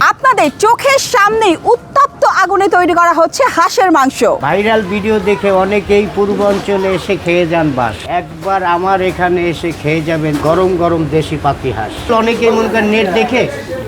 আপনাদের চোখের সামনেই উত্তপ্ত আগুনে তৈরি করা হচ্ছে হাঁসের মাংস। ভাইরাল ভিডিও দেখে অনেকেই পূর্বাঞ্চলে এসে খেয়ে যান বাস, একবার আমার এখানে এসে খেয়ে যাবেন গরম গরম দেশি পাতি হাঁস। অনেকেই মনে করেন নেট দেখে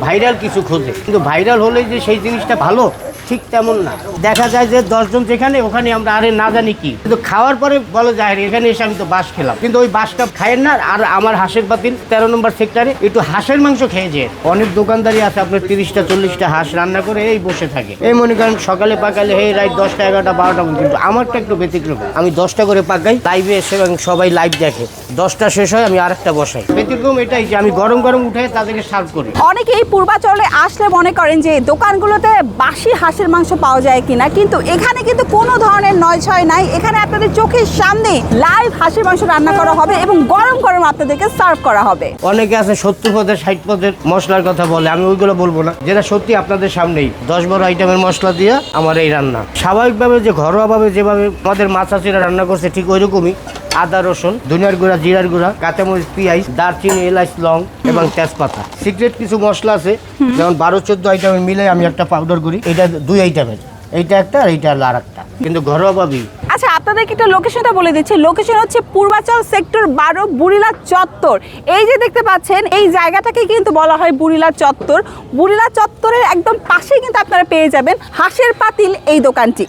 ভাইরাল কিছু খোঁজে, কিন্তু ভাইরাল হলেই যে সেই জিনিসটা ভালো ঠিক তেমন না। দেখা যায় যে 10 জন যেখানে ওখানে আমরা আরে না জানি কি, কিন্তু খাওয়ার পরে বলা যায় এখানে এসে আমি তো বাস খেলাম, কিন্তু ওই বাসটা খায়েন না। আর আমার হাঁসের পাতিল 13 নম্বর সেক্টরে একটু হাঁসের মাংস খেয়ে যায়। অনেক দোকানদারি আছে আপনার 30টা 40টা হাঁস রান্না করে এই বসে থাকে, এই মনে করেন সকালে পাকালে এই রাত 10টা 11টা 12টা, কিন্তু আমারটা একটু ব্যতিক্রম। আমি 10টা করে পাকাই, লাইভে এসে এবং সবাই লাইভ দেখে, 10টা শেষ হয় আমি আরেকটা বসাই। ব্যতিক্রম এটাই যে আমি গরম গরম উঠে তাদেরকে সার্ভ করি। অনেকেই পূর্বাচলে আসলে মনে করেন যে দোকানগুলোতে বাসি হাঁসের মাংস পাওয়া যায় কিনা, কিন্তু এখানে কিন্তু কোনো ধরনের নয় ছয় নাই। এখানে আপনাদের চোখের সামনে লাইভ হাঁসের মাংস রান্না করা হবে এবং গরম গরম আপনাদেরকে সার্ভ করা হবে। অনেকে আছে 70 পদের 60 পদের মশলার কথা বলে, আমি ওইগুলো বলবো না, যেটা সত্যি আপনাদের সামনেই 10-12 আইটেমের মশলা দিয়ে আমার এই রান্না। স্বাভাবিকভাবে যে ঘরোয়াভাবে যেভাবে আমাদের মাছ চাষিরা রান্না করছে ঠিক ওইরকমই। আদা রসুন, ধনিয়ার গুঁড়া, জিরার গুঁড়া, কাঁচামরিচ, পেঁয়াজ, দারচিনি, এলাচ, লং এবং তেজপাতা। সিক্রেট কিছু মশলা আছে, যেমন 12-14 আইটেমের মিলে আমি একটা পাউডার করি। এটা 2 আইটেমের, এইটা একটা আর এইটা আর একটা, কিন্তু ঘরোয়াভাবেই। আচ্ছা, আপনাদেরকে একটা লোকেশনটা বলে দিচ্ছি। লোকেশন হচ্ছে পূর্বাচল সেক্টর 12 বুড়িলা চত্বর। এই যে দেখতে পাচ্ছেন এই জায়গাটাকে কিন্তু বলা হয় বুড়িলা চত্বর। বুড়িলা চত্বরের একদম পাশেই কিন্তু আপনারা পেয়ে যাবেন হাঁসের পাতিল এই দোকানটি।